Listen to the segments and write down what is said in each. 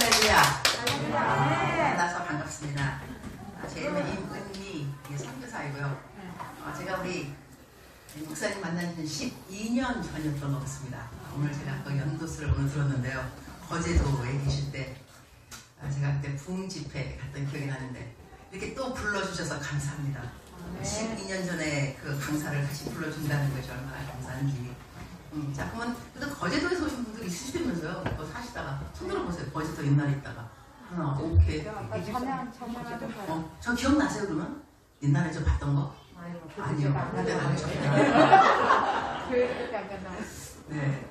할렐루야. 만나서 반갑습니다. 제 이름은 임은미 선교사이고요. 제가 우리 목사님 만난 지 12년 전이었던 것 같습니다. 오늘 제가 그 연도수를 오늘 들었는데요. 거제도에 계실 때 제가 그때 부흥 집회 갔던 기억이 나는데 이렇게 또 불러주셔서 감사합니다. 12년 전에 그 강사를 다시 불러준다는 것이 얼마나 감사한지. 자, 그러면 그래도 거제도에서 오신 분들이 있으시다면서요. 뭐 사시다가 손 들어보세요. 거제도 옛날에 있다가 하나 오케이. 저 기억나세요 그러면? 옛날에 저 봤던 거? 아니요. 그때 안 하셨어요. 네.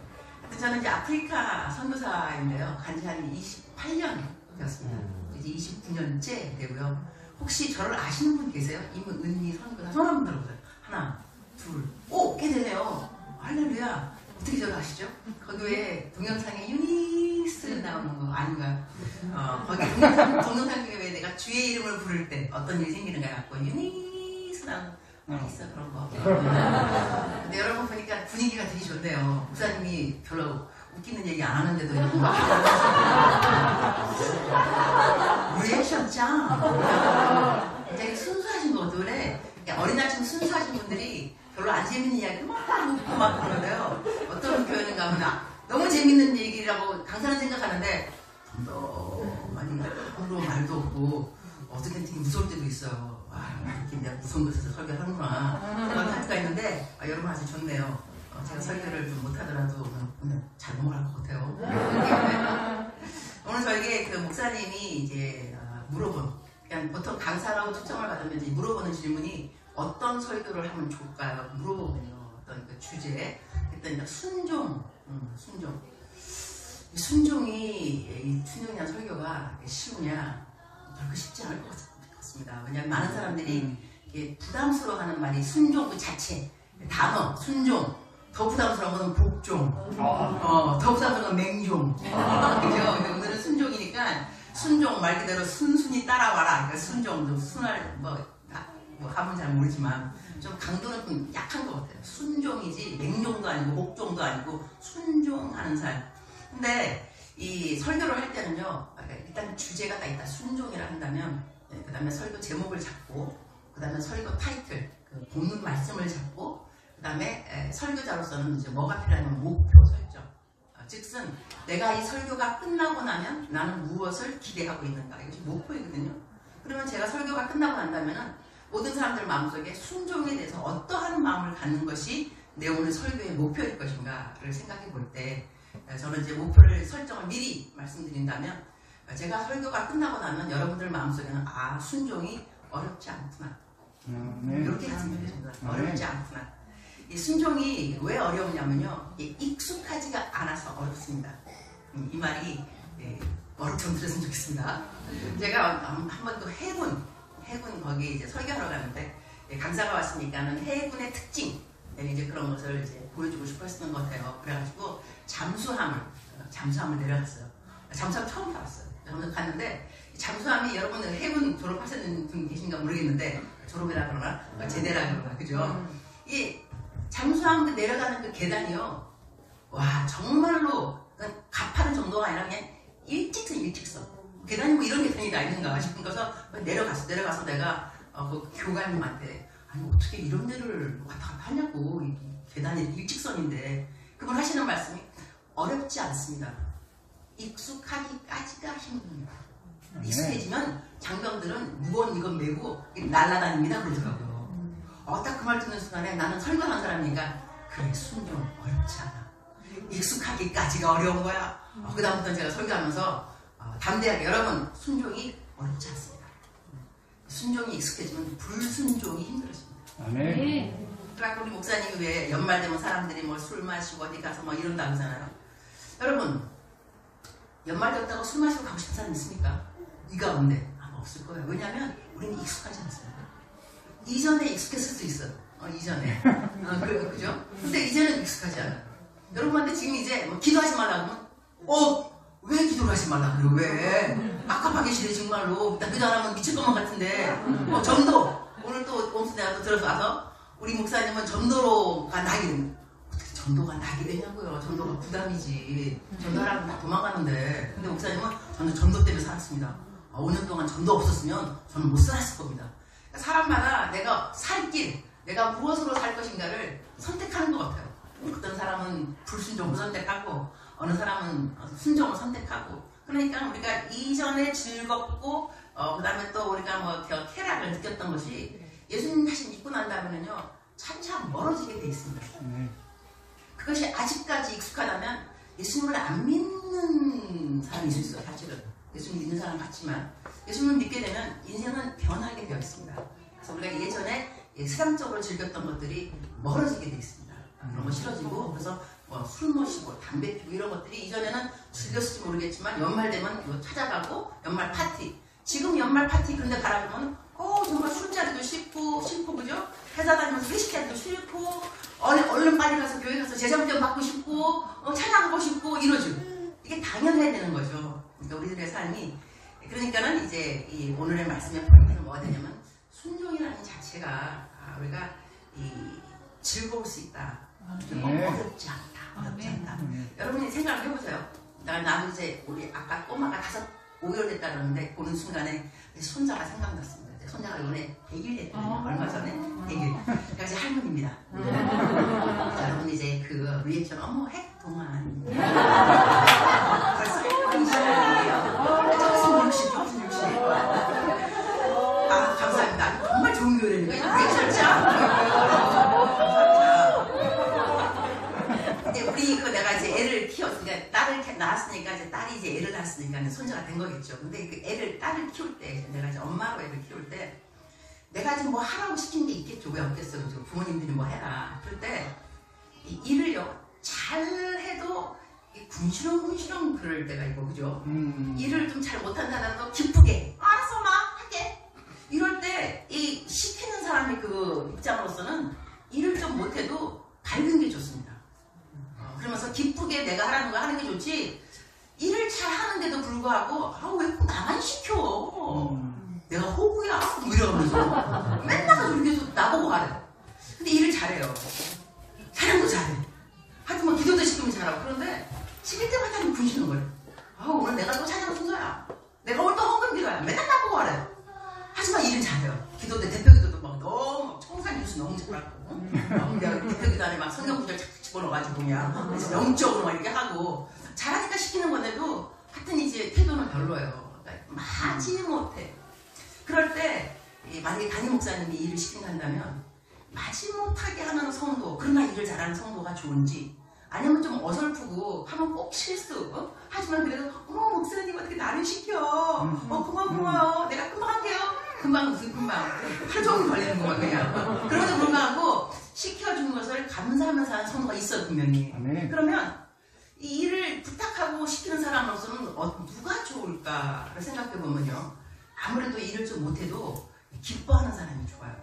저는 이제 아프리카 선교사인데요. 간지 한 28년 되었습니다. 이제 29년째 되고요. 혹시 저를 아시는 분 계세요? 임은미 선교사 손 한번 들어보세요. 하나, 둘, 오! 꽤 되네요. 할렐루야. 어떻게 저를 아시죠? 거기 왜 동영상에 유니스 나오는 거 아닌가요? 거기 동영상 중에 왜 내가 주의 이름을 부를 때 어떤 일이 생기는가 갖고 유니스 나오는 있어 그런 거. 근데 여러분 보니까 분위기가 되게 좋네요. 목사님이 별로 웃기는 얘기 안 하는데도 이렇게 그러셨죠? 굉장히 순수하신 것 같아요. 원래 어린아이처럼 순수하신 분들이 별로 안 재밌는 이야기를 막 웃고 막 그러는데요. 어떤 표현인가 하면 너무 재밌는 얘기라고 강사는 생각하는데 많이 아무런 말도 없고 어떻게 되게 무서울 때도 있어요. 이렇게 내가 무서운 곳에서 설교를 하는구나 그런 타입가 있는데 여러분 아주 좋네요. 제가 설교를 좀 못하더라도 오늘 잘 넘어갈 것 같아요. 오늘 저에게 그 목사님이 이제 물어본 그냥 보통 강사라고 초청을 받으면 이제 물어보는 질문이 어떤 설교를 하면 좋을까요? 물어보면요. 어떤 그 주제 그때 순종 순종이 순종이란 설교가 쉬우냐? 별로 쉽지 않을 것 같습니다. 왜냐하면 많은 사람들이 부담스러워하는 말이 순종 그 자체 단어 순종 더 부담스러운 건 복종 더 부담스러운 건 맹종 그죠? 오늘은 순종이니까 순종 말 그대로 순순히 따라와라. 그러니까 순종 좀 순할 뭐 하면 잘 모르지만 좀 강도는 좀 약한 것 같아요. 순종이지 맹종도 아니고 복종도 아니고 순종하는 삶. 근데 이 설교를 할 때는요, 일단 주제가 딱 있다. 순종이라 한다면, 그 다음에 설교 제목을 잡고, 그 다음에 설교 타이틀, 그 본문 말씀을 잡고, 그 다음에 설교자로서는 이제 뭐가 필요하냐면 목표 설정. 즉슨 내가 이 설교가 끝나고 나면 나는 무엇을 기대하고 있는가. 이것이 목표이거든요. 그러면 제가 설교가 끝나고 난다면은 모든 사람들 마음속에 순종에 대해서 어떠한 마음을 갖는 것이 내 오늘 설교의 목표일 것인가를 생각해 볼 때, 저는 이제 목표를 설정을 미리 말씀드린다면 제가 설교가 끝나고 나면 여러분들 마음속에는 순종이 어렵지 않구나 이렇게 가슴이 됩니다. 어렵지 않구나. 이 순종이 왜 어려우냐면요, 익숙하지가 않아서 어렵습니다. 이 말이 좀 들었으면 좋겠습니다. 제가 한 번 또 해군 거기 이제 설교하러 가는데 강사가 왔으니까는 해군의 특징 이제 그런 것을 이제 보여주고 싶어 했던 것 같아요. 그래가지고 잠수함을 내려갔어요. 잠수함 처음 타봤어요. 여러분들 갔는데 잠수함이 여러분들 해군 졸업하셨는 분 계신가 모르겠는데 졸업이라 그러나 제대라 그러나 그죠? 이 잠수함 내려가는 그 계단이요. 와 정말로 가파른 정도가 아니라 그냥 일직선. 계단이 뭐 이런 계단이 다 있는가 싶은 거서 내려가서 내가 그 교관님한테 아니 어떻게 이런 데를 왔다 갔다 하냐고 이 계단이 일직선인데 그분 하시는 말씀이 어렵지 않습니다. 익숙하기까지가 힘듭니다. 익숙해지면 장병들은 무거운 이건 메고 날아다닙니다 그러더라고요. 딱 그 말 듣는 순간에 나는 설교하는 사람이니까 그래 순종 어렵지 않아. 익숙하기까지가 어려운 거야. 그 다음부터 제가 설교하면서 담대하게 여러분 순종이 어렵지 않습니다. 순종이 익숙해지면 불순종이 힘들어집니다. 아멘. 그러니까 우리 목사님이 왜 연말 되면 사람들이 뭐 술 마시고 어디 가서 뭐 이런다 그러잖아요. 여러분 연말 됐다고 술 마시고 가고 싶은 사람 있습니까? 이 가운데 아마 없을 거예요. 왜냐하면 우리는 익숙하지 않습니다. 이전에 익숙했을 수 있어요. 이전에 그죠? 근데 이제는 익숙하지 않아요. 여러분한테 지금 이제 뭐 기도하지 말라고 하면 왜 기도를 하지 말라고 그래요? 왜? 깝깝하게 지내 정말로. 나 기도 안 하면 미칠 것만 같은데. 전도. 오늘 또 옴스 내가 또 들어서 와서 우리 목사님은 전도가 낙이 어떻게 전도가 낙이 되냐고요. 전도가 부담이지. 전도하라고 다 도망가는데. 근데 목사님은 저는 전도 때문에 살았습니다. 5년 동안 전도 없었으면 저는 못 살았을 겁니다. 사람마다 내가 살 길, 내가 무엇으로 살 것인가를 선택하는 것 같아요. 어떤 사람은 불순종을 선택하고 어느 사람은 순종을 선택하고, 그러니까 우리가 이전에 즐겁고 그 다음에 또 우리가 뭐 쾌락을 느꼈던 것이 예수님 다시 믿고 난다면요 차차 멀어지게 돼 있습니다. 그것이 아직까지 익숙하다면 예수님을 안 믿는 사람이 있을 수 있어요. 사실은 예수님 믿는 사람 같지만 예수님을 믿게 되면 인생은 변하게 되어 있습니다. 그래서 우리가 예전에 세상적으로 즐겼던 것들이 멀어지게 돼 있습니다. 그런 거 싫어지고, 그래서 뭐 술 마시고 담배 피우고 이런 것들이 이전에는 즐겼을지 모르겠지만 연말 되면 찾아가고 연말 파티, 지금 연말 파티 그런 데 가라 그러면 정말 술자리도 싫고 그죠? 회사 다니면서 회식자리도 싫고 얼른 빨리 가서 교회 가서 제자훈련 받고 싶고 찬양하고 싶고 이러죠. 이게 당연해야 되는 거죠. 그러니까 우리들의 삶이, 그러니까는 이제 이 오늘의 말씀의 포인트는 뭐가 되냐면 순종이라는 자체가 우리가 즐거울 수 있다. 어렵지 않다. 여러분이 생각을 해보세요. 나도 이제 우리 아까 꼬마가 5개월 됐다 그러는데 보는 순간에 손자가 생각났습니다. 손자가 이번에 100일 됐거든요. 얼마 전에 100일. 그러니까 이제 할머니입니다. 여러분 이제 그 리액션 핵동안 벌써 할머니시라니에요. 조금 60. 감사합니다. 정말 좋은 교회라니까 리액션 근데 우리 내가 이제 애를 키웠으니까 딸을 낳았으니까 이제 딸이 이제 애를 낳았으니까 손자가 된 거겠죠. 근데 그 딸을 키울 때 내가 이제 엄마로 애를 키울 때 내가 지금 뭐 하라고 시킨 게 있겠죠. 왜 없겠어요. 그죠? 부모님들이 뭐 해라. 그럴 때 일을요 잘 해도 군시렁 그럴 때가 있고 그죠? 일을 좀 잘 못한다라도 기쁘게 알았어 엄마 할게. 이럴 때 이 시키는 사람이 그 입장으로서는 일을 좀 못해도 밝은 게 좋습니다. 그러면서 기쁘게 내가 하라는 거 하는 게 좋지, 일을 잘 하는데도 불구하고 왜 꼭 나만 시켜? 내가 호구야? 뭐 이러면서 맨날 가서 이렇게 나보고 하래. 근데 일을 잘해요. 사람도 잘해. 하여튼 뭐 기도도 시키면 잘하고. 그런데 시킬 때마다 부시는 거예요. 오늘 내가 또 찬양 순서야. 내가 오늘 또 헌금 기도야. 맨날 나보고 하래. 하지만 일은 잘해요. 기도 때 대표 기도도 막 너무 청산 뉴스 너무 잘하고 대표 기도 안에 막 성경 구절 착착 집어넣어가지고 그냥 그래서 영적으로 막 이렇게 하고 잘하니까 시키는 건데도 하여튼 이제 태도는 별로예요. 그러니까 마지못해. 그럴 때 만약에 담임 목사님이 일을 시킨다면 마지못하게 하는 성도, 그러나 일을 잘하는 성도가 좋은지, 아니면 좀 어설프고 하면 꼭 실수 하지만 그래도 목사님 어떻게 나를 시켜, 고마워요, 내가 금방 할게요. 금방 하루 종일 걸리는 거야 그냥. 그럼에도 불구하고 시켜준 것을 감사하면서 하는 성도가 있어요 분명히. 그러면 이 일을 부탁하고 시키는 사람으로서는 누가 좋을까를 생각해 보면요, 아무래도 일을 좀 못해도 기뻐하는 사람이 좋아요.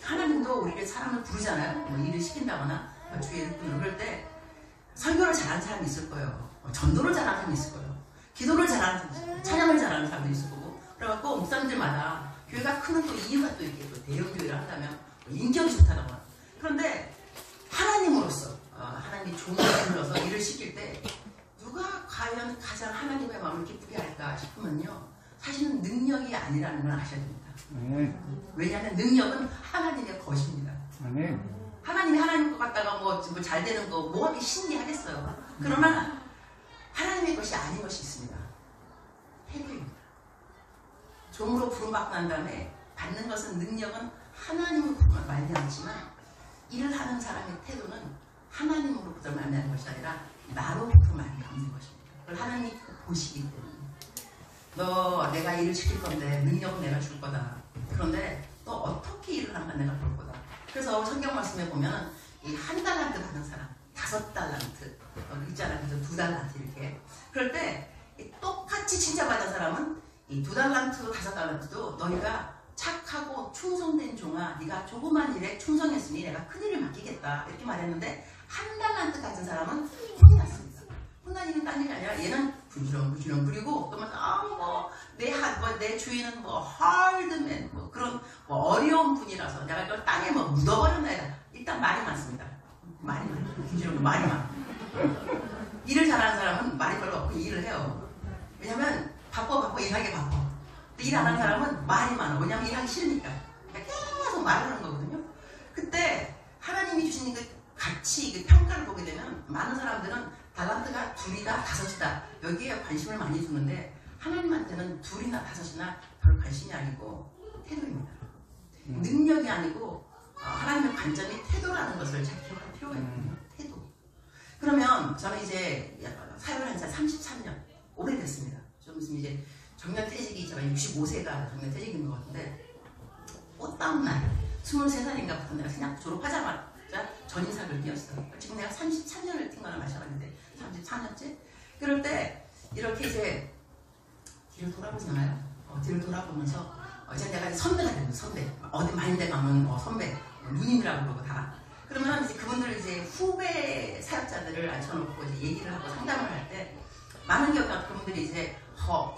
하나님도 우리를 사람을 부르잖아요. 뭐 일을 시킨다거나 주의 일꾼을 그럴 때 설교를 잘하는 사람이 있을 거예요. 전도를 잘하는 사람이 있을 거예요. 기도를 잘하는 사람이 있을 거예요. 찬양을 잘하는 사람도 있을 거고. 그래갖고 목사님들마다 교회가 크는 또 이유가 또 있게, 또 대형 교회를 한다면 인격이 좋다고 하고. 그런데 하나님으로서 하나님이 좋은 분으로서 일을 시킬 때 누가 과연 가장 하나님의 마음을 기쁘게 할까 싶으면요, 사실은 능력이 아니라는 걸 아셔야 됩니다. 왜냐하면 능력은 하나님의 것입니다. 하나님이 하나님 것 같다가 뭐 잘 되는 거 뭐하게 신기하겠어요. 그러나 하나님의 것이 아닌 것이 있습니다. 태도입니다. 종으로 부름받고 난 다음에 받는 것은, 능력은 하나님으로부터 말미암지만 일을 하는 사람의 태도는 하나님으로부터 말미암는 것이 아니라 나로부터 말미암는 것입니다. 그걸 하나님이 보시기 때문에 내가 일을 시킬 건데 능력은 내가 줄 거다. 그런데 또 어떻게 일을 하면 내가 볼 거다. 그래서 성경 말씀에 보면 이 1달란트 받는 사람, 5달란트 있잖아요. 그래서 2달란트 이렇게. 그럴 때 똑같이 칭찬받은 사람은 이 2달란트, 5달란트도 너희가 착하고 충성된 종아, 네가 조그만 일에 충성했으니 내가 큰 일을 맡기겠다 이렇게 말했는데, 1달란트 같은 사람은 혼이 났습니다. 혼난 일은 딴 일이 아니라 얘는 부지런 부리고 또 내 주인은 하드맨 그런 어려운 분이라서 내가 이걸 땅에 묻어버렸나. 일단 말이 많습니다. 말이 많아. 부지런히 말이 많아. 일을 잘하는 사람은 말이 별로 없고 일을 해요. 왜냐면 바빠 일하기 바빠. 일 안 하는 사람은 말이 많아. 왜냐면 일하기 싫으니까. 그러니까 계속 말하는 거거든요. 그때 하나님이 주신 그 가치, 그 평가를 보게 되면 많은 사람들은 달란트가 2이다 5이다 여기에 관심을 많이 두는데 하나님한테는 2이나 5이나 별 관심이 아니고 태도입니다. 능력이 아니고 하나님의 관점이 태도라는 것을 잘 기억할 필요가 있거든요. 태도. 그러면 저는 이제 사역을 한 지 33년 오래됐습니다. 좀 있으면 이제 정년퇴직이 제가 65세가 정년퇴직인 것 같은데 꽃다운 날 23살인가부터 내가 그냥 졸업하자마자 전인사를 뛰었어요. 지금 내가 33년을 뛴 거나 마셔봤는데 34년째? 그럴 때 이렇게 이제 뒤를 돌아보잖아요. 뒤를 돌아보면서 이제 내가 선배가 되는 선배. 어디 많은 데 가면 선배, 누님이라고 그러고 다. 그러면 이제 그분들 이제 후배 사역자들을 앉혀놓고 이제 얘기를 하고 상담을 할 때 많은 경우가 그분들이 이제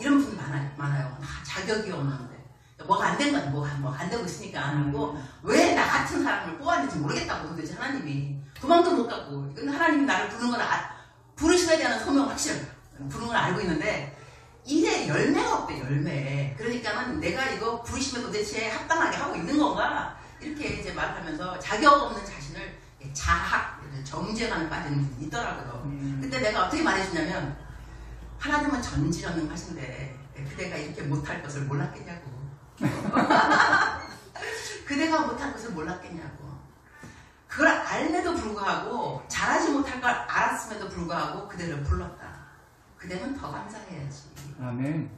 이런 분이 많아요. 자격이 없는데 뭐가 안 된 건 뭐가 안 되고 있으니까 안 하고 왜 나 같은 사람을 뽑았는지 모르겠다고 도대체 하나님이 도망도 못 갔고 이건 하나님이 나를 부르는 건 부르심에 대한 소명은 확실해. 부르는 걸 알고 있는데 일에 열매가 없대. 열매. 그러니까는 내가 이거 부르심에 도대체 합당하게 하고 있는 건가 이렇게 이제 말하면서 자격 없는 자신을 자학 정죄감에 빠지는 분이 있더라고요. 그때 내가 어떻게 말해주냐면 하나님은 전지전능하신데 그대가 이렇게 못할 것을 몰랐겠냐고. 그대가 못할 것을 몰랐겠냐고. 그걸 알매도 불구하고 잘하지 못할 걸 알았음에도 불구하고 그대를 불렀다. 그대는 더 감사해야지. 아멘.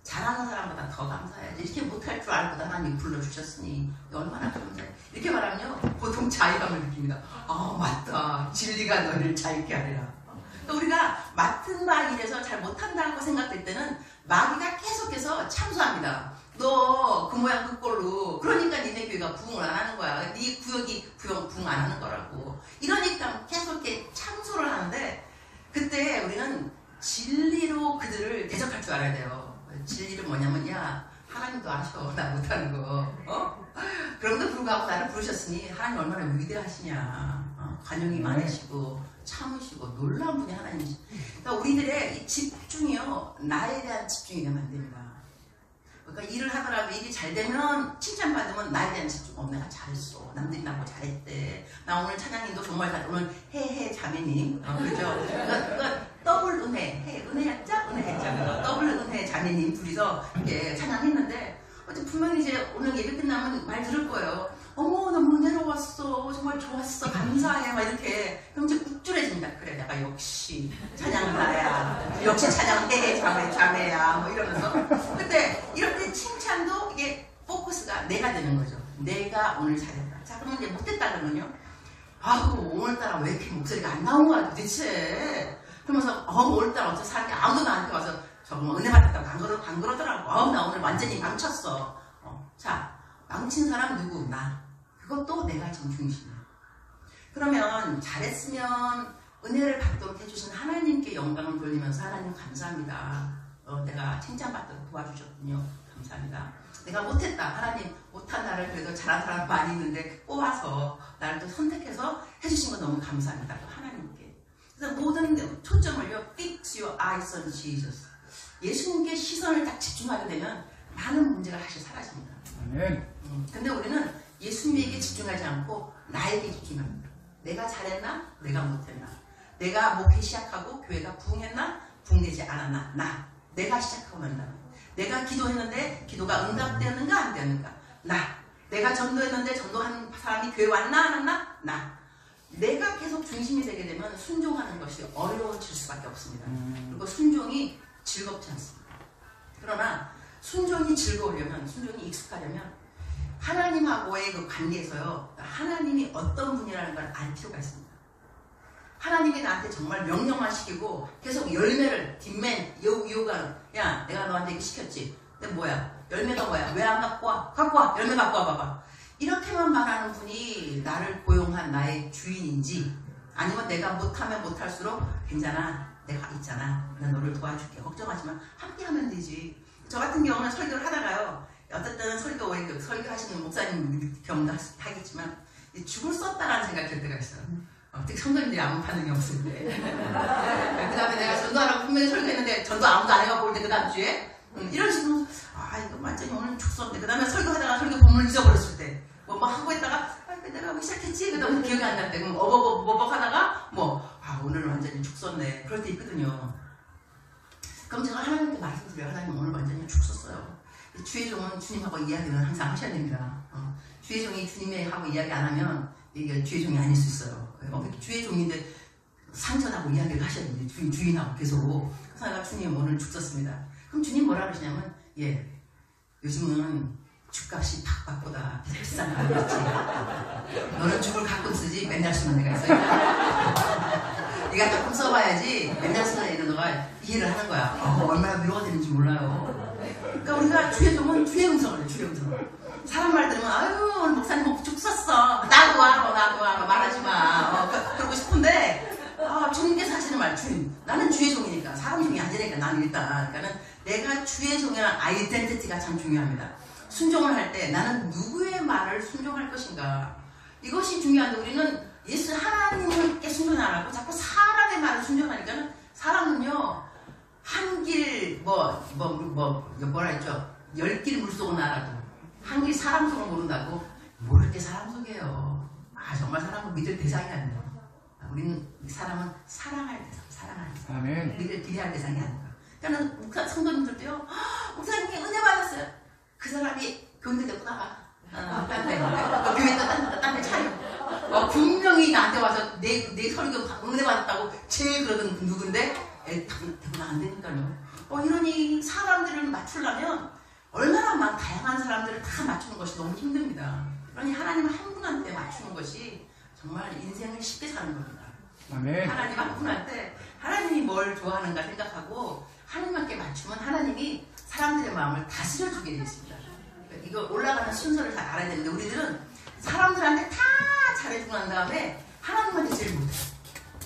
잘하는 사람보다 더 감사해야지. 이렇게 못할 줄 알고도 하나님 불러주셨으니 얼마나 감사해. 이렇게 말하면요 보통 자유감을 느낍니다. 맞다. 진리가 너를 자유케 하리라. 그러니까 우리가 맡은 바 일에서 잘 못한다고 생각될 때는 마귀가 계속해서 참수합니다. 너 그 모양 그 꼴로 그러니까 니네 교회가 부흥을 안 하는 거야. 네 구역이 부흥 안 하는 거라고. 이러니까 계속 이렇게 참소를 하는데 그때 우리는 진리로 그들을 대적할 줄 알아야 돼요. 진리는 뭐냐면 야 하나님도 아셔 나 못하는 거. 그럼에도 불구하고 나를 부르셨으니 하나님 얼마나 위대하시냐. 관용이 많으시고 참으시고 놀라운 분이 하나님이시. 그러니까 우리들의 이 집중이요 나에 대한 집중이 되면 안 됩니다. 그러니까 일을 하더라도 일이 잘 되면 칭찬받으면 나에 대한 집중. 내가 잘했어. 남들이 나보고 잘했대. 나 오늘 찬양님도 정말 잘. 오늘 자매님. 그죠? 그러니까 더블 은혜. 은혜였자? 은혜였자. 더블 은혜 자매님 둘이서 이렇게 찬양했는데 분명히 이제 오늘 예배 끝나면 말 들을 거예요. 어머 너무 은혜로웠어. 정말 좋았어. 감사해. 막 이렇게. 그럼 이제 욱줄해집니다. 그래 내가 역시 찬양은 나야. 역시 찬양은 자매야. 뭐 이러면서. 근데 이럴 때 칭찬도 이게 포커스가 내가 되는 거죠. 내가 오늘 잘했다. 자 그러면 이제 못했다 그러면요. 오늘따라 왜 이렇게 목소리가 안 나온 거야 도대체. 그러면서 오늘따라 어째 사람이 아무도 나한테 와서 저거 은혜 받았다고 안 그러더라고. 나 오늘 완전히 망쳤어. 자 망친 사람 누구? 나. 그것도 내가 지금 중심이야. 그러면 잘했으면 은혜를 받도록 해주신 하나님께 영광을 돌리면서 하나님 감사합니다. 내가 칭찬받도록 도와주셨군요. 감사합니다. 내가 못했다. 하나님 못한 나를 그래도 잘한 사람 많이 있는데 뽑아서 나를 또 선택해서 해주신 거 너무 감사합니다. 하나님께. 그래서 모든 초점을요. Fix your eyes on Jesus. 예수님께 시선을 딱 집중하게 되면 많은 문제가 사실 사라집니다. 아멘. 근데 우리는 예수님에게 집중하지 않고 나에게 집중합니다. 내가 잘했나? 내가 못했나? 내가 목회 시작하고 교회가 부흥했나? 부흥되지 않았나? 나. 내가 시작하고 난 다음에. 내가 기도했는데 기도가 응답되었는가? 안 되었는가? 나. 내가 전도했는데 전도한 사람이 교회 왔나? 안 왔나? 나. 내가 계속 중심이 되게 되면 순종하는 것이 어려워질 수밖에 없습니다. 그리고 순종이 즐겁지 않습니다. 그러나 순종이 즐거우려면, 순종이 익숙하려면 하나님하고의 그 관계에서요, 하나님이 어떤 분이라는 걸 알 필요가 있습니다. 하나님이 나한테 정말 명령만 시키고 계속 열매를 요구하는, 야 내가 너한테 이거 시켰지. 근데 뭐야? 열매가 뭐야? 왜 안 갖고 와? 갖고 와. 열매 갖고 와 봐봐. 이렇게만 말하는 분이 나를 고용한 나의 주인인지, 아니면 내가 못하면 못할수록 괜찮아. 내가 있잖아. 나 너를 도와줄게. 걱정하지 마. 함께 하면 되지. 저 같은 경우는 설교를 하다가요. 어떨 때는 설교하시는 목사님 경험도 하겠지만 죽을 수 없다라는 생각이 들 때가 있어요. 특히 성도님들이 아무 반응이 없을 때. 그 다음에 내가 전도하라고 분명히 설교했는데 전도 아무도 안 해갖고 올 때 그 다음 주에 이런 식으로 이거 완전히 오늘 죽었는데 그 다음에 설교하다가 설교 본문을 잊어버렸을 때 뭐 하고 있다가 내가 왜 시작했지? 그 다음에 기억이 안 날 때 그럼 어버버버벅 하다가 오늘 완전히 죽었네 그럴 때 있거든요. 그럼 제가 하나님께 말씀드려요. 하나님 오늘 완전히 죽었어요. 주의 종은 주님하고 이야기는 항상 하셔야 됩니다. 주의 종이 주님하고 이야기 안 하면 이게 주의 종이 아닐 수 있어요. 주의 종인데 상전하고 이야기를 하셔야 됩니다. 주인하고 계속. 그래서 내가 주님 오늘 죽었습니다. 그럼 주님 뭐라 그러시냐면 요즘은 죽값이 박박보다 비싼 거 알겠지? 너는 죽을 가끔 쓰지 맨날 쓰는 애가 있어. 네가 가끔 써봐야지 맨날 쓰는 애는 너가 이해를 하는 거야. 얼마나 위로가 되는지 몰라요. 그러니까 우리가 주의 종은 주의 음성을 해요. 주의 음성을. 사람 말 들으면 아유 오늘 목사님 죽었어. 나도 와 말하지 마. 그러고 싶은데 주님께서 하시는 말 주님. 나는 주의 종이니까 사람 종이 아니니까 나는 일단 그러니까는 내가 주의 종이라는 아이덴티티가 참 중요합니다. 순종을 할 때 나는 누구의 말을 순종할 것인가 이것이 중요한데 우리는 예수 하나님께 순종 안 하고 자꾸 사람의 말을 순종하니까는 사람은요 한 길 뭐라 했죠 10길 물속은 알아도 한 길 사람 속을 모른다고 모를 게 사람 속이에요. 정말 사람을 믿을 대상이 아니에요. 우리는 사람은 사랑할 대상, 사랑할 대상. 아멘. 믿을 기대할 대상이 아니에요. 그러니까 성도님들도요 목사님께 은혜 받았어요. 그 사람이 교회 데리고 나가. 딴 데. 교회에다 딴 데 차려. 분명히 나한테 와서 내 설교 은혜 받았다고 제일 그러던 누군데 대부분 안 되니까요. 이러니 사람들을 맞추려면 얼마나 다양한 사람들을 다 맞추는 것이 너무 힘듭니다. 그러니 하나님 한 분한테 맞추는 것이 정말 인생을 쉽게 사는 겁니다. 아멘. 하나님 한 분한테 하나님이 뭘 좋아하는가 생각하고 하나님께 맞추면 하나님이 사람들의 마음을 다스려주게 되어 있습니다. 이거 올라가는 순서를 다 알아야 되는데 우리들은 사람들한테 다 잘해주고 난 다음에 하나님한테 제일 못해요.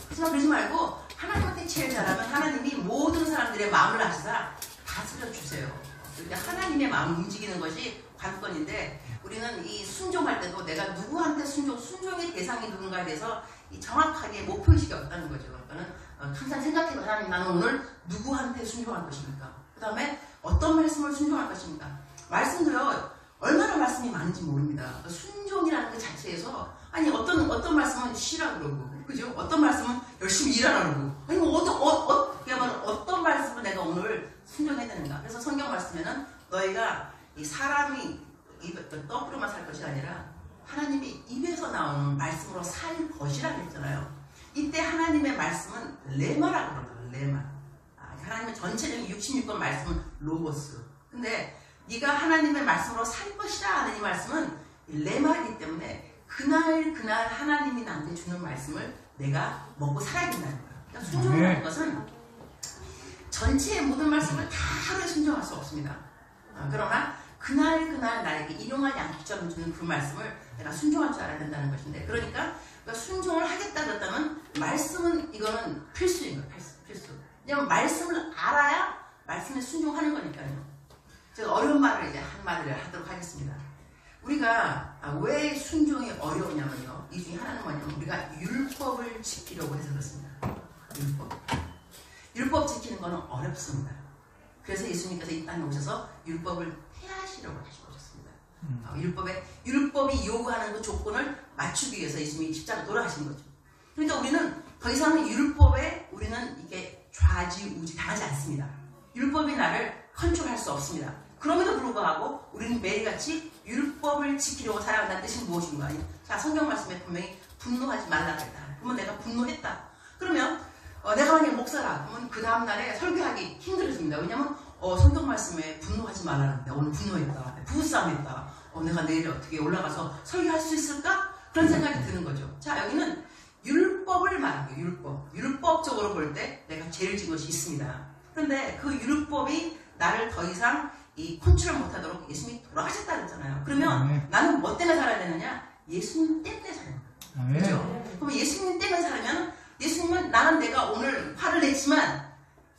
하지만 그러지 말고 하나님한테 제일 잘하면 하나님이 모든 사람들의 마음을 아시사 다스려주세요. 그러니까 하나님의 마음을 움직이는 것이 관건인데 우리는 이 순종할 때도 내가 누구한테 순종의 대상이 누군가에 대해서 정확하게 목표의식이 없다는 거죠. 그러니까 항상 생각해봐. 하나님 나는 오늘 누구한테 순종할 것입니까? 그 다음에 어떤 말씀을 순종할 것입니까? 말씀도요 얼마나 말씀이 많은지 모릅니다. 순종이라는 그 자체에서 어떤 말씀은 쉬라 그러고 그죠? 어떤 말씀은 열심히 일하라 그러고 그야말로 어떤 말씀을 내가 오늘 순종해야 되는가? 그래서 성경 말씀에는 너희가 이 사람이 떡으로만 살 것이 아니라 하나님이 입에서 나오는 말씀으로 살 것이라고 했잖아요. 이때 하나님의 말씀은 레마라고 그러거든요. 레마. 하나님의 전체적인 66권 말씀은 로고스. 근데 네가 하나님의 말씀으로 살 것이라 하는 이 말씀은 레마이기 때문에 그날 하나님이 나한테 주는 말씀을 내가 먹고 살아야 된다는 거예요. 그러니까 순종하는 것은 전체의 모든 말씀을 다 하루에 순종할 수 없습니다. 그러나 그날 나에게 일용할 양식처럼 주는 그 말씀을 내가 순종할 줄 알아야 된다는 것인데 그러니까 순종을 하겠다 그랬다면 말씀은 이거는 필수인 거예요. 필수. 왜냐면 말씀을 알아야 말씀에 순종하는 거니까요. 제가 어려운 말을 이제 한마디를 하도록 하겠습니다. 우리가 왜 순종이 어려우냐면요. 이 중에 하나는 뭐냐면 우리가 율법을 지키려고 해서 그렇습니다. 율법 지키는 거는 어렵습니다. 그래서 예수님께서 이 땅에 오셔서 율법을 폐하시려고 하셨습니다. 율법이 요구하는 그 조건을 맞추기 위해서 예수님이 십자가 돌아가신 거죠. 그러니까 우리는 더 이상은 율법에 우리는 이게 좌지우지 당하지 않습니다. 율법이 나를 컨트롤할 수 없습니다. 그럼에도 불구하고 우리는 매일같이 율법을 지키려고 살아간다는 뜻이 무엇인가? 자, 성경 말씀에 분명히 분노하지 말라고 했다. 그러면 내가 분노했다. 그러면 내가 만약에 목사라 그러면 그 다음날에 설교하기 힘들어집니다. 왜냐면 성경 말씀에 분노하지 말라는데 오늘 분노했다. 부부싸움했다. 내가 내일 어떻게 올라가서 설교할 수 있을까? 그런 생각이 드는 거죠. 자, 여기는 율법을 말하는 거예요. 율법적으로 볼 때 내가 죄를 지은 것이 있습니다. 그런데 그 율법이 나를 더 이상 이 컨트롤 못하도록 예수님이 돌아가셨다 그랬잖아요. 그러면 나는 뭐 때문에 살아야 되느냐? 예수님 때문에 살아야 돼요. 그렇죠? 그럼 예수님 때문에 살면 예수님은 나는 내가 오늘 화를 냈지만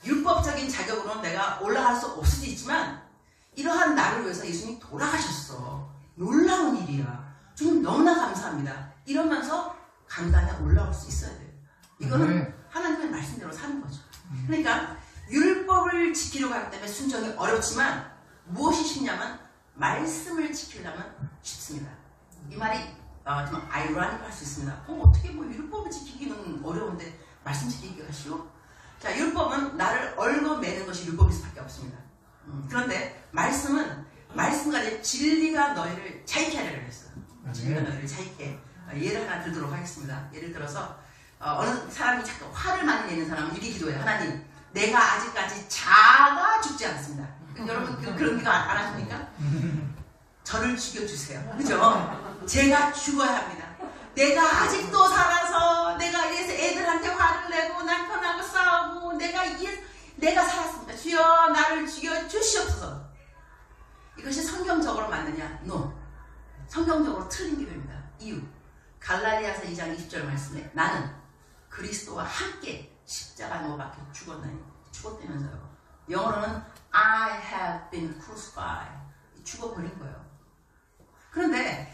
율법적인 자격으로는 내가 올라갈 수 없을 수 있지만 이러한 나를 위해서 예수님이 돌아가셨어. 놀라운 일이야. 주님 너무나 감사합니다. 이러면서 강단에 올라올 수 있어야 돼요. 이거는 하나님의 말씀대로 사는 거죠. 그러니까 율법을 지키려고 하기 때문에 순종이 어렵지만 무엇이 쉽냐면 말씀을 지키려면 쉽습니다. 이 말이 좀 아이러니할 수 있습니다. 어떻게 뭐 율법을 지키기는 어려운데 말씀 지키기가 쉬워? 자, 율법은 나를 얽어매는 것이 율법일 수밖에 없습니다. 그런데 말씀은 말씀과 진리가 너희를 자유케 하려고 했어요. 진리가 너희를 자유케. 예를 하나 들도록 하겠습니다. 예를 들어서 어느 사람이 자꾸 화를 많이 내는 사람은 이렇게 기도해요. 하나님, 내가 아직까지 자가 죽지 않습니다. 여러분 그런 기도 안 하십니까? 저를 죽여주세요. 그죠? 제가 죽어야 합니다. 내가 아직도 살아서 내가 이래서 애들한테 화를 내고 남편하고 싸우고 내가 살았습니다. 주여 나를 죽여주시옵소서. 이것이 성경적으로 맞느냐? No. 성경적으로 틀린 기도입니다. 이유. 갈라디아서 2장 20절 말씀에 나는 그리스도와 함께 십자가 못 박혀 죽었나니 죽었다면서요. 영어로는 I have been crucified. 죽어버린 거예요. 그런데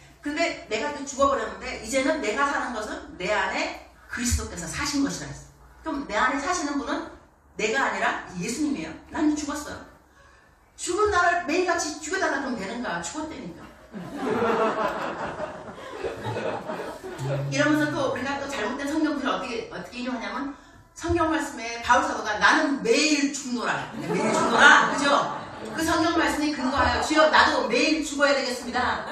내가 이렇게 죽어버렸는데 이제는 내가 사는 것은 내 안에 그리스도께서 사신 것이라 했어요. 그럼 내 안에 사시는 분은 내가 아니라 예수님이에요. 난 이제 죽었어요. 죽은 나를 매일같이 죽여달라 그러면 되는가? 죽었다니까. 이러면서 또 우리가 또 잘못된 성경들을 어떻게 인용하냐면 성경 말씀에 바울 사도가 나는 매일 죽노라. 매일 죽노라. 그죠? 그 성경 말씀이 근거하여 주여 나도 매일 죽어야 되겠습니다.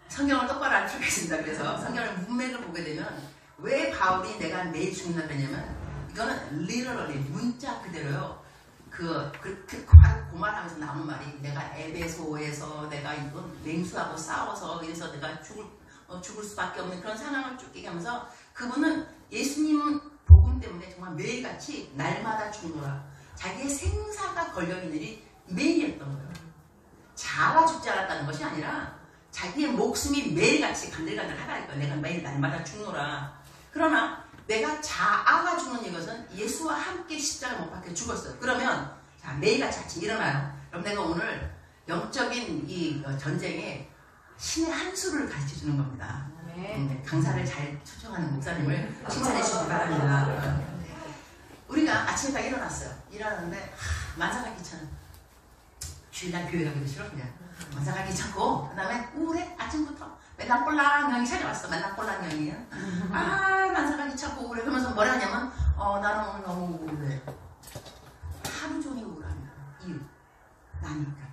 성경을 똑바로 안 풀겠습니다. 그래서 성경을 문맥을 보게 되면 왜 바울이 내가 매일 죽는다 그러냐면 이거는 literally 문자 그대로요. 바로 그 말하면서 나온 말이 내가 에베소에서 내가 이건 맹수하고 싸워서 그래서 내가 죽을 수밖에 없는 그런 상황을 쭉 얘기하면서 그분은 예수님 복음 때문에 정말 매일같이 날마다 죽노라. 자기의 생사가 걸려있는 일이 매일이었던 거예요. 자가 죽지 않았다는 것이 아니라 자기의 목숨이 매일같이 간들간들 하라니까 내가 매일 날마다 죽노라. 그러나 내가 자아가 죽는 이것은 예수와 함께 십자가 못 박혀 죽었어요. 그러면 자 매일같이 아침 일어나요. 그럼 내가 오늘 영적인 이 전쟁에 신의 한 수를 가르쳐주는 겁니다. 강사를 잘 초청하는 목사님을 칭찬해 주시기 바랍니다. 우리가 아침에 딱 일어났어요. 일어났는데 만사가 귀찮아. 주일날 교회 가기도 싫어 그냥. 만사가 귀찮고 그 다음에 우울해. 아침부터 맨날 꼴랑형이 찾아왔어. 맨날 꼴랑형이야. 만사가 귀찮고 우울해. 그러면서 뭐라 하냐면 나는 오늘 너무 우울해. 하루 종일 우울합니다. 이유. 나니까.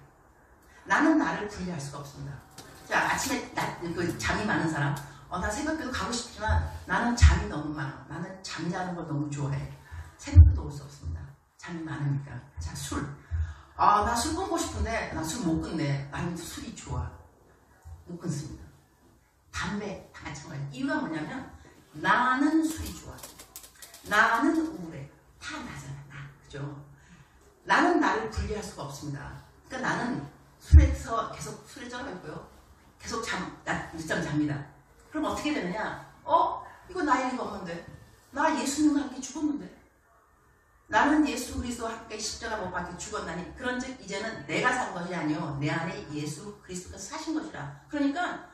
나는 나를 분리할 수가 없습니다. 자, 아침에 잠이 많은 사람. 나 새벽기도 가고 싶지만 나는 잠이 너무 많아. 나는 잠자는 걸 너무 좋아해. 새벽기도 올 수 없습니다. 잠이 많으니까. 자, 술. 나 술 끊고 싶은데 나 술 못 끊네. 나는 술이 좋아. 못 끊습니다. 담배 다 마찬가지. 이유가 뭐냐면 나는 술이 좋아. 나는 우울해. 다 나잖아. 나. 그죠? 나는 나를 분리할 수가 없습니다. 그러니까 나는 술에서 계속 술에 쩔어 있고요. 계속 늦잠 잡니다. 그럼 어떻게 되느냐? 이거 나의 일이 없는데. 나 예수님과 함께 죽었는데. 나는 예수 그리스도와 함께 십자가 못 박혀 죽었나니 그런즉 이제는 내가 산 것이 아니요 내 안에 예수 그리스도께서 사신 것이라. 그러니까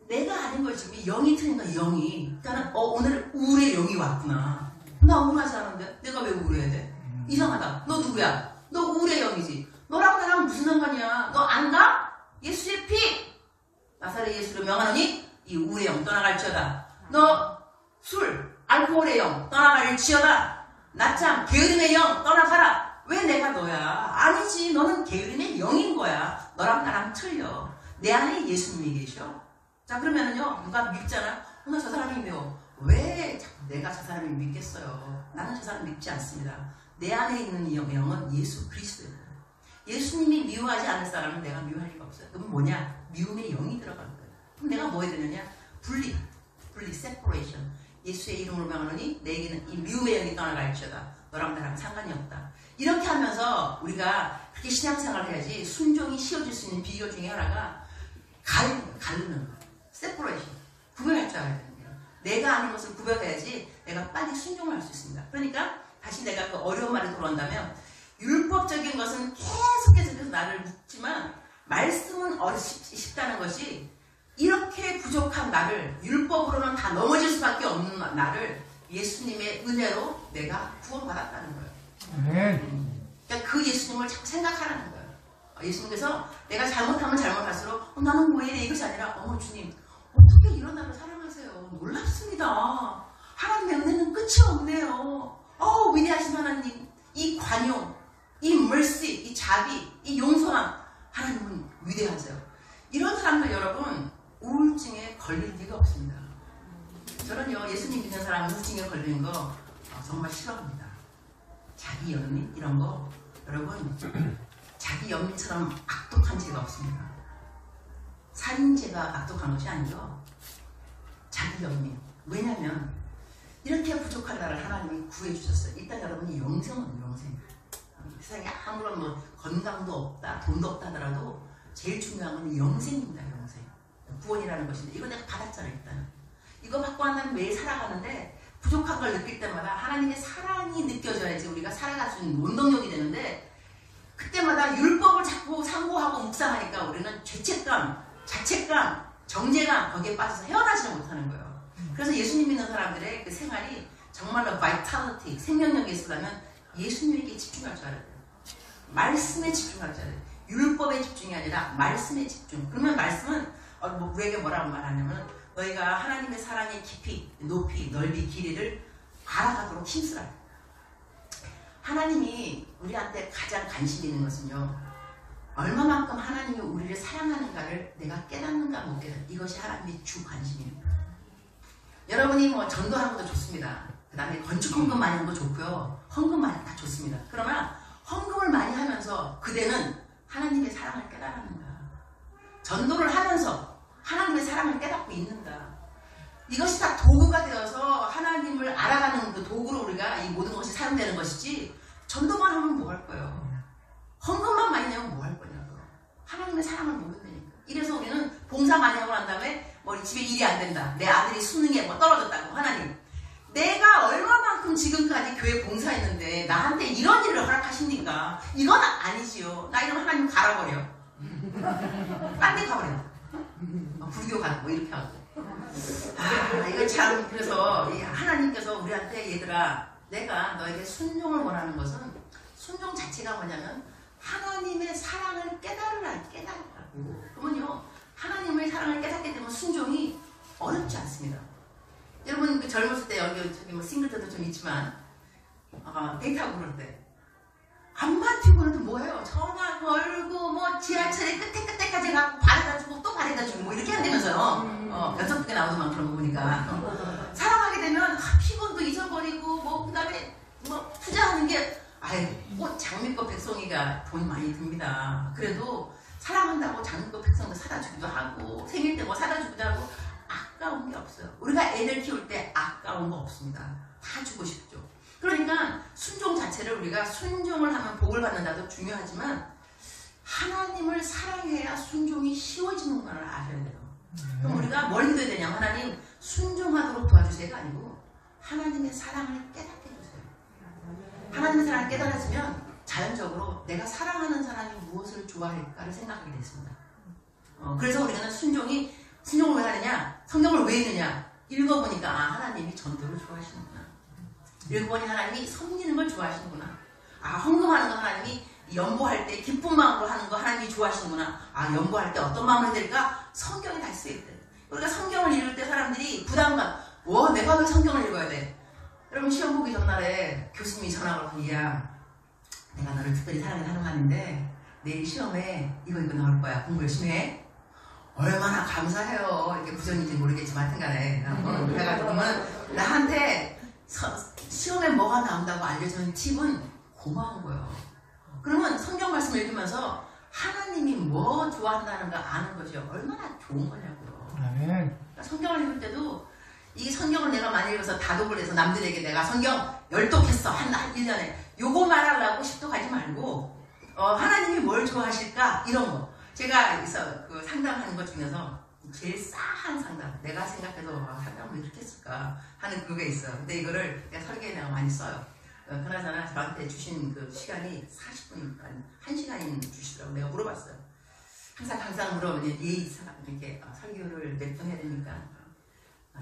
내가 아닌 거지. 지금 영이 틀린 거야. 영이. 그러니까 오늘 우울의 영이 왔구나. 나 우울하지 않은데 내가 왜 우울해야 돼? 이상하다. 너 누구야? 너 우울의 영이지. 너랑 나랑 무슨 상관이야? 너 안 가? 예수의 피 나사렛 예수로 명하노니 이 우울의 영 떠나갈지어다. 너 술, 알코올의 영 떠나갈지어다. 낮잠, 게으름의 영 떠나가라. 왜 내가 너야? 아니지. 너는 게으름의 영인 거야. 너랑 나랑 틀려. 내 안에 예수님이 계셔. 자 그러면은요 누가 믿잖아. 나 저 사람이 믿어. 왜 내가 저 사람을 믿겠어요? 나는 저 사람 믿지 않습니다. 내 안에 있는 이 영은 예수 그리스도예요. 예수님이 미워하지 않을 사람은 내가 미워할 리가 없어요. 그럼 뭐냐? 미움의 영이 들어가는 거예요. 그럼 내가 뭐 해야 되느냐? 분리, separation. 예수의 이름으로 명하노니 내게는 이 미움의 영이 떠나갈지어다. 너랑 나랑 상관이 없다. 이렇게 하면서 우리가 그렇게 신앙생활을 해야지. 순종이 쉬워질 수 있는 비결 중에 하나가 가르는 거예요. separation. 구별할 줄 알아야 되는 거예요. 내가 아닌 것을 구별해야지 내가 빨리 순종을 할 수 있습니다. 그러니까 다시 내가 그 어려운 말에 돌아온다면 율법적인 것은 계속해서 나를 묻지만 말씀은 쉽다는 것이 이렇게 부족한 나를, 율법으로는 다 넘어질 수밖에 없는 나를 예수님의 은혜로 내가 구원받았다는 거예요. 그러니까 그 예수님을 자꾸 생각하라는 거예요. 예수님께서 내가 잘못하면 잘못할수록 나는 왜 이래 이것이 아니라 주님 어떻게 이런 나를 사랑하세요. 놀랍습니다. 하나님의 은혜는 끝이 없네요. 위대하신 하나님, 이 관용, 이 mercy, 이 자비, 이 용서함, 하나님은 위대하세요. 이런 사람들 여러분 우울증에 걸릴 리가 없습니다. 저는요 예수님 믿는 사람 우울증에 걸리는 거 정말 싫어합니다. 자기 연민 이런 거 여러분 자기 연민처럼 악독한 죄가 없습니다. 살인죄가 악독한 것이 아니죠. 자기 연민. 왜냐하면 이렇게 부족한 나를 하나님이 구해주셨어요. 일단 여러분이 영생은 영생. 세상에 아무런 뭐 건강도 없다, 돈도 없다 하더라도 제일 중요한 건 영생입니다. 영생. 구원이라는 것인데 이거 내가 받았잖아요. 일단은. 이거 받고 나면 매일 살아가는데 부족한 걸 느낄 때마다 하나님의 사랑이 느껴져야지 우리가 살아갈 수 있는 원동력이 되는데 그때마다 율법을 자꾸 상고하고 묵상하니까 우리는 죄책감, 자책감, 정죄감 거기에 빠져서 헤어나지를 못하는 거예요. 그래서 예수님 믿는 사람들의 그 생활이 정말로 바이탈리티, 생명력이 있으려면 예수님에게 집중할 줄 알아야 돼요. 말씀에 집중할 줄 알아야 돼요. 율법에 집중이 아니라 말씀에 집중. 그러면 말씀은 우리에게 뭐라고 말하냐면 너희가 하나님의 사랑의 깊이, 높이, 넓이, 길이를 알아가도록 힘쓰라. 하나님이 우리한테 가장 관심 있는 것은요. 얼마만큼 하나님이 우리를 사랑하는가를 내가 깨닫는가 못 깨닫는가. 이것이 하나님의 주 관심입니다. 여러분이 뭐 전도하는 것도 좋습니다. 그 다음에 건축 헌금 많이 하는 거 좋고요. 헌금 많이 다 좋습니다. 그러나 헌금을 많이 하면서 그대는 하나님의 사랑을 깨달았는가. 전도를 하면서 하나님의 사랑을 깨닫고 있는가. 이것이 다 도구가 되어서 하나님을 알아가는 그 도구로 우리가 이 모든 것이 사용되는 것이지 전도만 하면 뭐 할 거예요. 헌금만 많이 내면 뭐 할 거냐고. 하나님의 사랑을 모른다니까. 이래서 우리는 봉사 많이 하고 난 다음에 뭐 집에 일이 안 된다. 내 아들이 수능에 뭐 떨어졌다고. 하나님 내가 얼마만큼 지금까지 교회 봉사했는데 나한테 이런 일을 허락하십니까? 이건 아니지요. 나 이러면 하나님 갈아버려. 딴 데 가버려. 불교 가고 뭐 이렇게 하고. 이거 참 그래서 하나님께서 우리한테 얘들아 내가 너에게 순종을 원하는 것은 순종 자체가 뭐냐면 하나님의 사랑을 깨달으라. 그러면요 하나님의 사랑을 깨닫게 되면 순종이 어렵지 않습니다. 여러분 그 젊었을 때 여기 저기 뭐 싱글 때도 좀 있지만 데이트하고 그럴 때 안만 튀고는 또 뭐해요? 전화 걸고 뭐 지하철에 끝에까지 가고 발에다 주고 또 발에다 주고 뭐 이렇게 한다면서요. 연속극에 나오더만 그런 거 보니까 사랑하게 되면 피곤도 잊어버리고 뭐 그 다음에 뭐 투자하는 게 뭐 장미꽃 백송이가 돈이 많이 듭니다. 그래도 사랑한다고 장미꽃 백송도 사다 주기도 하고 생일 때 뭐 사다 주기도 하고 아까운 게 없어요. 우리가 애들 키울 때 아까운 거 없습니다. 다 주고 싶죠. 그러니까 순종 자체를 우리가 순종을 하면 복을 받는다도 중요하지만 하나님을 사랑해야 순종이 쉬워지는 걸 아셔야 돼요. 그럼 우리가 뭘 믿어야 되냐면 하나님 순종하도록 도와주세요가 아니고 하나님의 사랑을 깨닫게 해주세요. 하나님의 사랑을 깨달아지면 자연적으로 내가 사랑하는 사람이 무엇을 좋아할까를 생각하게 됐습니다. 그래서 우리는 순종을 왜 하느냐? 성경을 왜 읽느냐? 읽어보니까 하나님이 전도를 좋아하시는구나. 읽어보니 하나님이 섬기는 걸 좋아하시는구나. 헌금하는 거 하나님이 연보할 때 기쁜 마음으로 하는 거 하나님이 좋아하시는구나. 연보할 때 어떤 마음으로 해야 될까? 성경이 다 쓰여있대. 우리가 성경을 읽을 때 사람들이 부담감, 내가 왜 성경을 읽어야 돼? 여러분 시험 보기 전날에 교수님이 전화 걸고 야 내가 너를 특별히 사랑하는 말인데 내일 시험에 이거 나올 거야. 공부 열심히 해. 얼마나 감사해요. 이렇게 부정인지 모르겠지만 하여튼간에 그래가지고 나한테 시험에 뭐가 나온다고 알려주는 팁은 고마운 거예요. 그러면 성경 말씀을 읽으면서 하나님이 뭐 좋아한다는 거 아는 것이 얼마나 좋은 거냐고요. 그러니까 성경을 읽을 때도 이 성경을 내가 많이 읽어서 다독을 해서 남들에게 내가 성경 열독했어. 한 1년에. 요거 말하려고 십독하지 말고 하나님이 뭘 좋아하실까? 이런 거. 제가 여기서 그 상담하는 것 중에서 제일 싸한 상담. 내가 생각해도 상담을 왜 이렇게 했을까 하는 그게 있어요. 근데 이거를 내가 설계에 내가 많이 써요. 그나저나 저한테 주신 그 시간이 40분이니까 1시간이 주시더라고. 내가 물어봤어요. 항상 물어보니 이렇게 설교를 몇 분 해야 되니까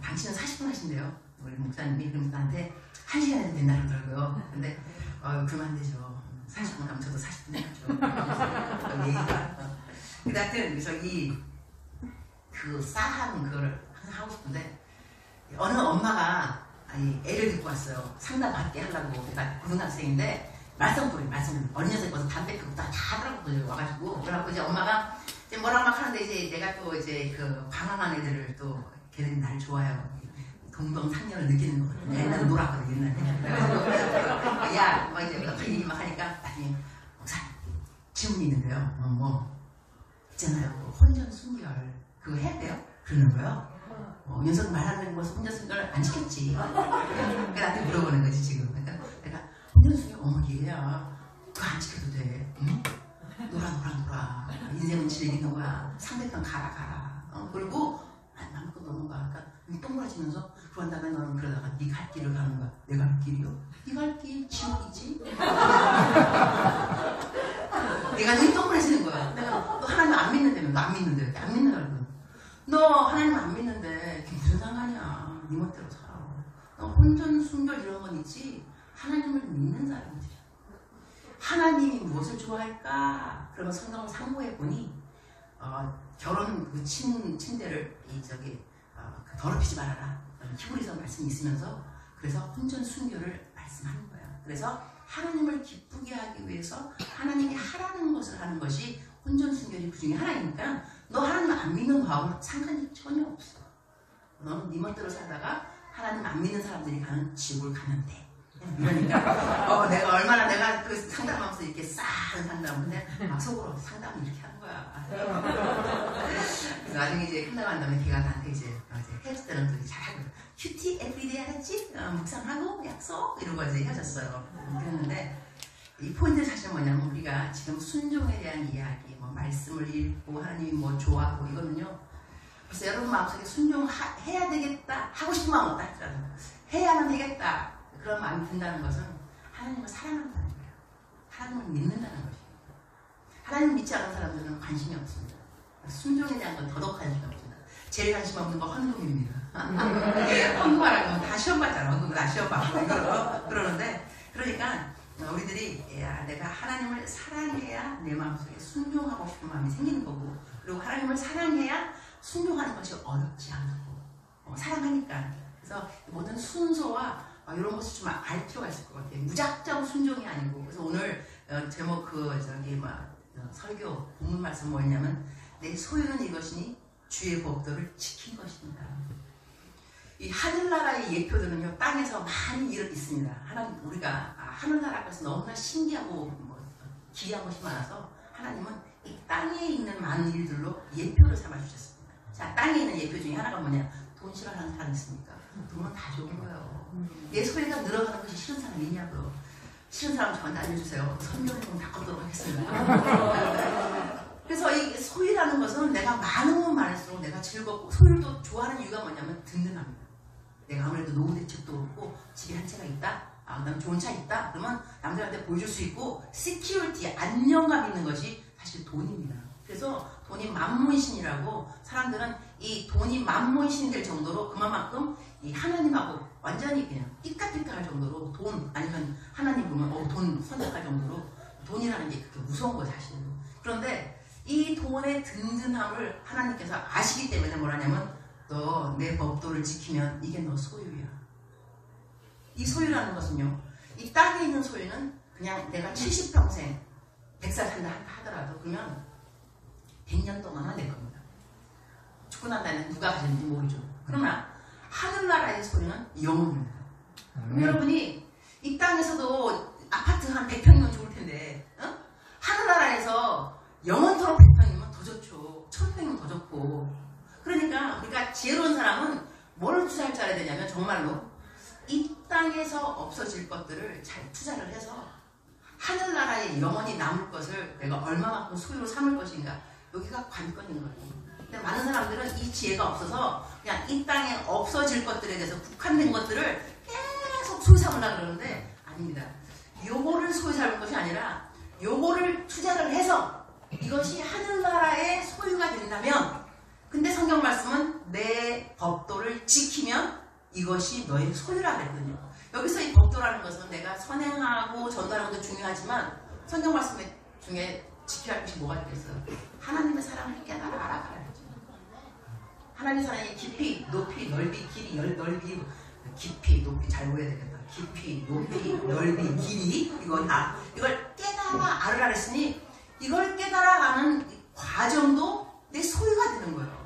당신은 40분 하신대요. 우리 목사님이. 그럼 나한테 1시간 해도 된다 그러더라고요. 근데 그러면 안 되죠. 40분 하면 저도 40분 해야죠. 얘기가. 근데 하여튼 저기 그 싸한 그거를 항상 하고 싶은데 어느 엄마가 애를 데리고 왔어요. 상담 받게 하려고. 그러니까 고등학생인데 말썽 어린 녀석이 와서 담배 피우고 다 하더라고요. 와가지고. 그래갖고 이제 엄마가 이제 뭐라고 막 하는데 이제 내가 또 이제 그 방황한 애들을 또 걔들이 날 좋아해요. 동병상련을 느끼는 거거든요. 옛날에 놀았거든요. 옛날에. 그래가지고 야, 막 이제 그 얘기 막 하니까 나중에 목사님 질문이 있는데요. 뭐 있잖아요. 혼전 순결 그거 해야 돼요? 그러는 거예요. 녀석 말하는 거 혼전 순결 안 지켰지. 그러니까 나한테 물어보는 거지 지금. 그러니까 내가 혼전 순결 얘야 그거 안 지켜도 돼. 응? 놀아. 인생은 즐기는 거야. 상대편 가라. 그리고 마음껏 노는 거야. 그러니까 동그라지면서 그런 다음에 너는 그러다가 네 갈 길을 가는 거야. 내 갈 길이요? 네 갈 길 지옥이지? 내가 눈이 동그라지는 거야. 내가 너 하나님 안 믿는다며. 너 안 믿는데. 안 믿는다고. 너 하나님 안 믿는데 그게 무슨 상관이야. 네 멋대로 살아. 너 혼전 순결 이런 건 있지. 하나님을 믿는 사람들이야. 하나님이 무엇을 좋아할까? 그러면 성경을 상고해 보니 결혼 그 침대를 더럽히지 말아라. 히브리서 말씀이 있으면서 그래서 혼전 순결을 말씀하는 거예요. 그래서 하나님을 기쁘게 하기 위해서 하나님이 하라는 것을 하는 것이 혼전 순결이 그 중에 하나니까 너 하나님 안 믿는 거하고는 상관이 전혀 없어. 너는 네 멋대로 살다가 하나님 안 믿는 사람들이 가는 지옥을 가면 돼. 그러니까 내가 얼마나 내가 그 상담하면서 이렇게 싸한 상담을 해. 막 속으로 상담을 이렇게 한 거야. 그래서 나중에 이제 상담한 다음에 걔가 나한테 이제 헤어질 또 잘하고 큐티 에브리데이 하랬지? 묵상하고 약속 이러고 이제 헤어졌어요. 그랬는데 이 포인트 사실은 뭐냐면 우리가 지금 순종에 대한 이야기, 뭐 말씀을 읽고 하나님이 뭐 좋아하고 이거는요. 그래서 여러분 마음속에 순종해야 되겠다 하고 싶은 마음 없다 할지라도 해야만 되겠다 그런 마음이 든다는 것은 하나님을 사랑한다는 거예요. 하나님을 믿는다는 것이에요. 하나님을 믿지 않은 사람들은 관심이 없습니다. 순종에 대한 건 더더욱 관심이 없습니다. 제일 관심 없는 건 헌금입니다. 헌금하라고 하면 다 시험 봤잖아. 헌금 다 시험 받고 그러는데 그러니까 우리들이 내가 하나님을 사랑해야 내 마음속에 순종하고 싶은 마음이 생기는 거고 그리고 하나님을 사랑해야 순종하는 것이 어렵지 않고 사랑하니까 그래서 모든 순서와 이런 것을 좀 알 필요가 있을 것 같아요. 무작정 순종이 아니고 그래서 오늘 제목 설교 본문 말씀 뭐였냐면 내 소유는 이것이니 주의 법도를 지킨 것입니다. 이 하늘나라의 예표들은요 땅에서 많이 있습니다. 하나님 우리가 하늘나라 앞에서 너무나 신기하고 기이한 것이 많아서 하나님은 이 땅에 있는 많은 일들로 예표를 삼아주셨습니다. 자, 땅에 있는 예표 중에 하나가 뭐냐? 돈 싫어하는 사람 있습니까? 돈은 다 좋은 거예요. 내 소유가 늘어가는 것이 싫은 사람이 있냐고요. 싫은 사람 저한테 알려주세요. 설명을 좀 바꾸도록 하겠습니다. 그래서 이 소유라는 것은 내가 많으면 많을수록 내가 즐겁고 소유를 또 좋아하는 이유가 뭐냐면 든든합니다. 내가 아무래도 노후 대책도 그렇고 집에 한 채가 있다. 그다음에 좋은 차 있다. 그러면 남들한테 보여줄 수 있고 시큐리티, 안정감 있는 것이 사실 돈입니다. 그래서 돈이 만문신이라고 사람들은 이 돈이 만문신이 될 정도로 그만큼 이 하나님하고 완전히 그냥 띠까띠까할 정도로 돈 아니면 하나님 보면 돈 선택할 정도로 돈이라는 게 그렇게 무서운 거예요 사실은. 그런데 이 돈의 든든함을 하나님께서 아시기 때문에 뭐라냐면 너 내 법도를 지키면 이게 너 소유야. 이 소유라는 것은요 이 땅에 있는 소유는 그냥 내가 70평생 100살 산다 하더라도 그러면 100년 동안은 내 겁니다. 죽고 난 다음에 누가 가졌는지 모르죠. 그러나 하늘나라의 소유는 영원입니다. 그럼 여러분이 이 땅에서도 아파트 한 100평이면 좋을 텐데 하늘나라에서 영원토록 100평이면 더 좋죠. 1000평이면 더 좋고 그러니까 우리가 지혜로운 사람은 뭘 투자할 줄 알아야 되냐면 정말로 이 땅에서 없어질 것들을 잘 투자를 해서 하늘나라에 영원히 남을 것을 내가 얼마만큼 소유로 삼을 것인가 여기가 관건인 거예요. 근데 많은 사람들은 이 지혜가 없어서 그냥 이 땅에 없어질 것들에 대해서 국한된 것들을 계속 소유 삼으려고 그러는데 아닙니다. 요거를 소유 삼을 것이 아니라 요거를 투자를 해서 이것이 하늘나라의 소유가 된다면, 근데 성경 말씀은 내 법도를 지키면 이것이 너의 소유라 그랬거든요. 여기서 이 법도라는 것은 내가 선행하고 전도하는 것도 중요하지만 성경 말씀 중에 지켜야 할 것이 뭐가 있겠어요? 하나님의 사랑을 깨달아 알아가라. 하나님의 사랑이 깊이, 높이, 넓이, 길이, 넓이, 깊이, 높이, 잘 보여야 되겠다. 깊이, 높이, 넓이, 길이, 이거 다 이걸 깨달아 알으라 그랬으니 이걸 깨달아가는 과정도 내 소유가 되는 거예요.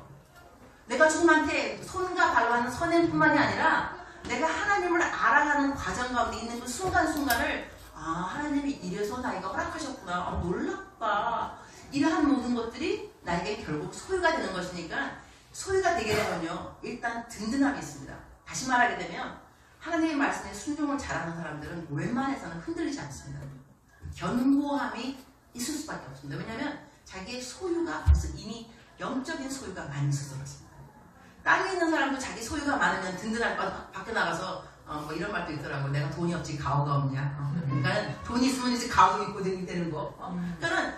내가 주님한테 손과 발로 하는 선행뿐만이 아니라 내가 하나님을 알아가는 과정 가운데 있는 그 순간순간을 하나님이 이래서 나이가 허락하셨구나. 놀랍다. 이러한 모든 것들이 나에게 결국 소유가 되는 것이니까 소유가 되게 되면요. 일단 든든함이 있습니다. 다시 말하게 되면 하나님의 말씀에 순종을 잘하는 사람들은 웬만해서는 흔들리지 않습니다. 견고함이 있을 수밖에 없습니다. 왜냐하면 자기의 소유가 벌써 이미 영적인 소유가 많이 있어서 그렇습니다. 땅에 있는 사람도 자기 소유가 많으면 든든할 것 밖에 나가서 뭐 이런 말도 있더라고. 내가 돈이 없지 가오가 없냐. 그러니까 돈이 있으면 이제 가오 있고 되는 거. 그러니까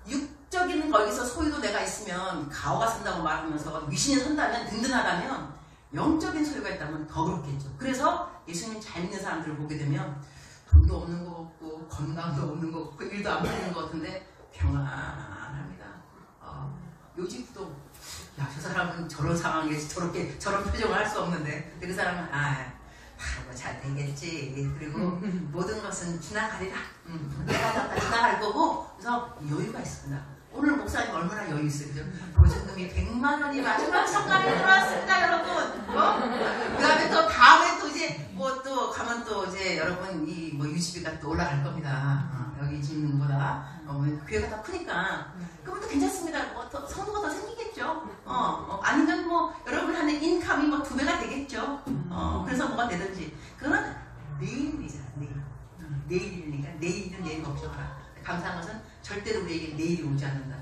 육적인 거기서 소유도 내가 있으면 가오가 산다고 말하면서 귀신이 선다면 든든하다면 영적인 소유가 있다면 더 그렇겠죠. 그래서 예수님 잘 믿는 사람들을 보게 되면 돈도 없는 것 같고 건강도 없는 것 같고 일도 안 풀리는 것 같은데 평안합니다. 요집도 야, 저 사람은 저런 상황에 저런 표정을 할 수 없는데 근데 그 사람은 뭐 잘 되겠지. 그리고 모든 것은 지나가리라. 내가 지나갈 거고 그래서 여유가 있습니다. 오늘 목사님 얼마나 여유 있어요. 그죠? 보증금이 100만 원이 마지막 성감이 들어왔습니다, 여러분. 그 다음에 또 다음에 또 이제 뭐 또 가면 또 이제 여러분 이 뭐 유지비가 또 올라갈 겁니다. 여기 짓는보다 교회가 더 크니까 그러면 또 괜찮습니다. 뭐 더 성도가 더 생기겠죠. 아니면 뭐 여러분 하는 인컴이 뭐 2배가 되겠죠. 그래서 뭐가 되든지 그건 내일이잖아. 내일이니까 내일은 내일 걱정하라. 감사한 것은 절대로 우리에게 내일이 오지 않는다.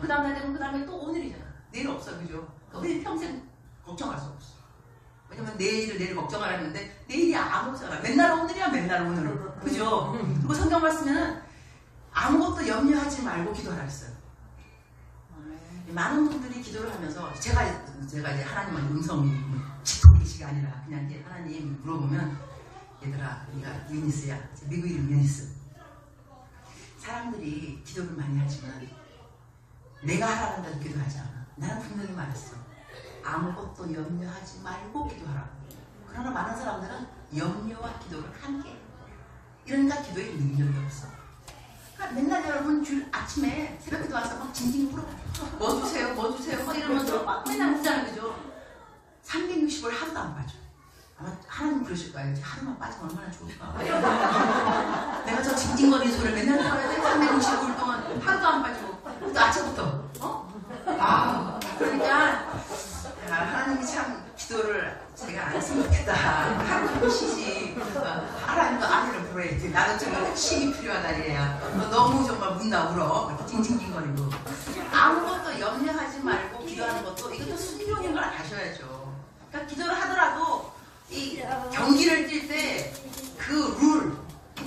그 다음에 되면 그 다음에 또 오늘이잖아. 내일 없어, 그죠? 우리 평생 걱정할 수 없어. 왜냐면 내일 걱정하라 했는데 내일이 안 오잖아. 맨날 오늘이야, 맨날 오늘. 그죠? 그리고 성경 말씀에는 아무것도 염려하지 말고 기도하라 했어요. 많은 분들이 기도를 하면서 제가 이제 하나님의 음성이 기도 계시가 아니라 그냥 이제 하나님 물어보면 얘들아, 네가 유니스야. 미국 이름 유니스. 사람들이 기도를 많이 하지만 내가 하라는 대로 기도하지 않아. 나는 분명히 말했어. 아무것도 염려하지 말고 기도하라고. 그러나 많은 사람들은 염려와 기도를 함께 해요. 이러니까 기도에 능력이 없어. 그러니까 맨날 여러분 아침에 새벽 기도 와서 막 징징 물어. 뭐 주세요, 뭐 주세요, 막 이러면서 막 맨날 묻잖아요, 그죠? 360을 하루도 안 빠져. 아마 하나님 그러실 거예요. 하루만 빠지면 얼마나 좋을까. 내가 저 징징거리는 소리를 맨날 들어야 돼. 365일 동안 하루도 안 빠지고. 또 아침부터. 그러니까 하나님이 참 기도를 제가 안 했으면 좋겠다. 하루 좀 쉬지. 하나님도 아니를 부러야지. 나는 정말 쉼이 필요하다 이래야. 너무 정말 문다 울어. 징징징거리고. 아무것도 염려하지 말고 기도하는 것도 이것도 순종인 걸 아셔야죠. 그러니까 기도를 하더라도 이 경기를 뛸 때 그 룰,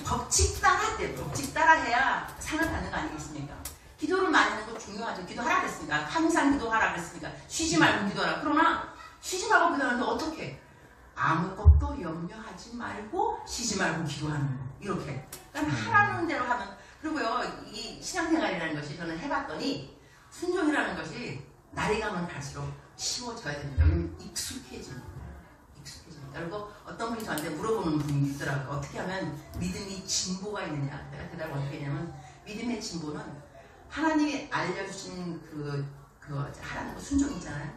법칙 따라 때 법칙 따라 해야 상을 받는 거 아니겠습니까? 기도를 많이 하는 거 중요하죠. 기도하라 그랬으니까. 항상 기도하라 그랬으니까. 쉬지 말고 기도하라. 그러나 쉬지 말고 기도하는데 어떻게? 아무것도 염려하지 말고 쉬지 말고 기도하는 거. 이렇게. 그러니까 하라는 대로 하면. 그리고요, 이 신앙생활이라는 것이 저는 해봤더니 순종이라는 것이 날이 가면 갈수록 쉬워져야 됩니다. 왜냐면 익숙해집니다. 그리고 어떤 분이 저한테 물어보는 분이 있더라고요. 어떻게 하면 믿음이 진보가 있느냐. 내가 대답을 어떻게 했냐면 믿음의 진보는 하나님이 알려주신 하라는 거 순종 있잖아요.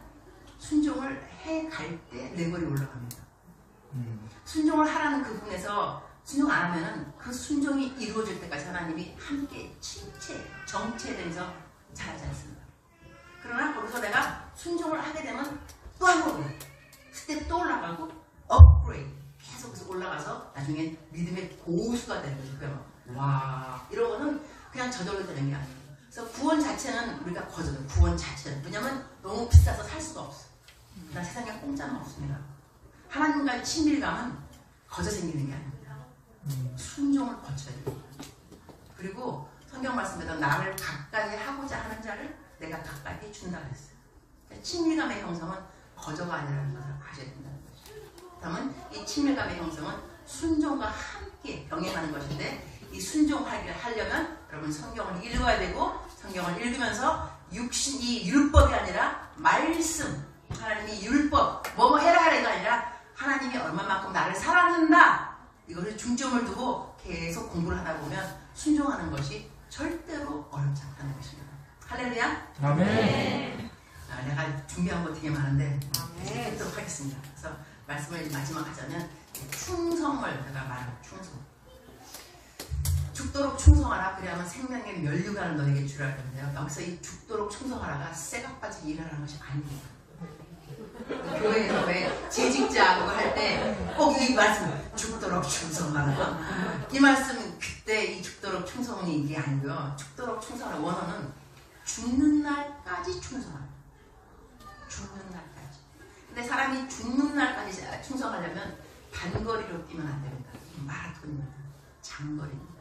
순종을 해갈 때 레벨이 올라갑니다. 순종을 하라는 그 부분에서 순종 안 하면은 그 순종이 이루어질 때까지 하나님이 함께 정체되면서 잘하지 않습니다. 그러나 거기서 내가 순종을 하게 되면 또 한 번 스텝 또 올라가고 업그레이드 계속 올라가서 나중에 믿음의 고수가 되는 거죠. 그냥 와 이런 거는 그냥 저절로 되는 게 아니에요. 그래서 구원 자체는 우리가 거저요. 구원 자체는 왜냐면 너무 비싸서 살 수가 없어. 나 세상에 공짜는 없습니다. 하나님과의 친밀감은 거저 생기는 게 아닙니다. 순종을 거쳐야 됩니다. 그리고 성경 말씀에도 나를 가까이 하고 내가 가까이 준다 그랬어요. 그러니까 친밀감의 형성은 거저가 아니라는 것을 아셔야 된다는 것이죠. 다음은 이 친밀감의 형성은 순종과 함께 병행하는 것인데 이 순종하기를 하려면 여러분 성경을 읽어야 되고 성경을 읽으면서 이 율법이 아니라 말씀 하나님이 율법 뭐뭐 해라 하라가 아니라 하나님이 얼마만큼 나를 사랑한다 이것을 중점을 두고 계속 공부를 하다 보면 순종하는 것이 절대로 어렵지 않다는 것입니다. 할렐루야. 아멘. 내가 준비한 거 되게 많은데 듣도록 하겠습니다. 그래서 말씀을 마지막 하자면 충성을 제가 말하고 충성. 죽도록 충성하라 그리하면 생명의 면류관을 너에게 주라 그러는데요. 여기서 이 죽도록 충성하라가 쇠가 빠지게 일하는 것이 아닙니다. 교회에서 왜 재직자 그거 할 때 꼭 이 말씀 죽도록 충성하라 이 말씀은 그때 이 죽도록 충성이 이게 아니고요. 죽도록 충성하라 원어는 죽는 날까지 충성하라. 죽는 날까지. 근데 사람이 죽는 날까지 충성하려면 단거리로 뛰면 안 됩니다. 마라톤입니다. 장거리입니다.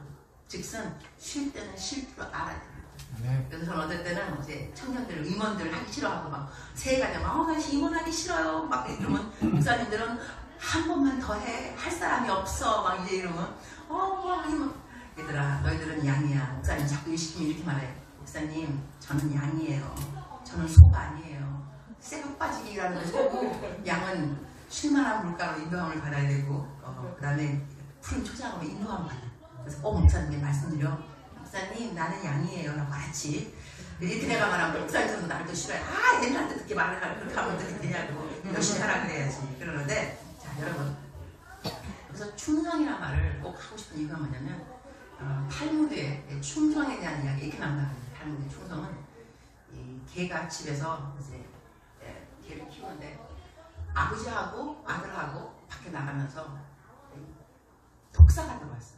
즉슨 쉴 때는 쉴 줄 알아야 됩니다. 네. 그래서 저는 어떨 때는 이제 청년들, 임원들 하기 싫어하고 막 새해가 되면 나 임원하기 싫어요. 막 이러면 목사님들은 한 번만 더 해. 할 사람이 없어. 막 이제 이러면 얘들아 너희들은 양이야. 목사님 자꾸 일 시키면 이렇게 말해. 목사님 저는 양이에요. 저는 소가 아니에요. 새가 빠지게 일하는 소고 양은 쉴만한 물가로 인도함을 받아야 되고 그 다음에 푸른 초장으로 인도함을 받아요. 그래서 목사님께 말씀드려. 목사님 나는 양이에요 라고 말했지. 이렇게 내가 말하면 목사님도 나를 더 싫어해. 얘들한테 듣게 말을 하고 그렇게 하면 어떻게 되냐고 열심히 하라 그래야지. 그러는데 자 여러분 그래서 충성이라는 말을 꼭 하고 싶은 이유가 뭐냐면 탈무드에 충성에 대한 이야기 이렇게 나온다. 탈무드의 충성은 이 개가 집에서 이제 개를 키우는데 아버지하고 아들하고 밖에 나가면서 독사가 들어왔어요.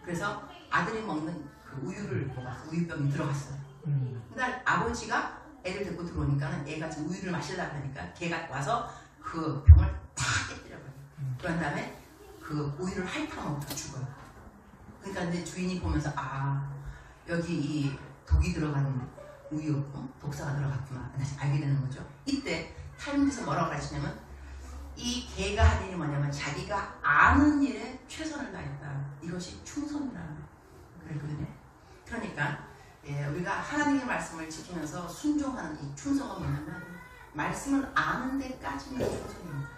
그래서 아들이 먹는 그 우유를 먹었어. 우유병이 들어갔어요. 근데 아버지가 애를 데리고 들어오니까 애가 지금 우유를 마시려고 하니까 걔가 와서 그 병을 다 깨뜨려버려요. 그런 다음에 그 우유를 핥아먹고 죽어요. 그러니까 이제 주인이 보면서 여기 이 독이 들어간 우유, 독사가 들어갔구나. 다시 알게 되는 거죠. 이때 탈무드에서 뭐라고 가르치냐면 이 개가 한 일이 뭐냐면 자기가 아는 일에 최선을 다했다. 이것이 충성이라는 그랬거든요. 그러니까 우리가 하나님의 말씀을 지키면서 순종하는 이 충성은 뭐냐면 말씀을 아는 데까지는 충성입니다.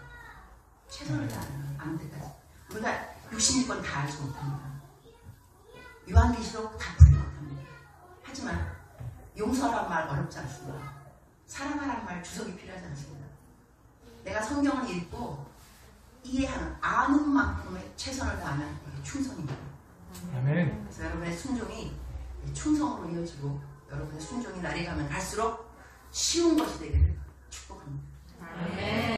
최선을 다하는 아는 데까지. 우리가 66권 다 알지 못합니다. 요한계시록 다 풀지 못합니다. 하지만 용서라는 말 어렵지 않습니다. 사랑하라는 말 주석이 필요하지 않습니다. 내가 성경을 읽고 이해하는 아는 만큼의 최선을 다하면 이게 충성입니다. 아멘. 그래서 여러분의 순종이 충성으로 이어지고 여러분의 순종이 날이 가면 갈수록 쉬운 것이 되기를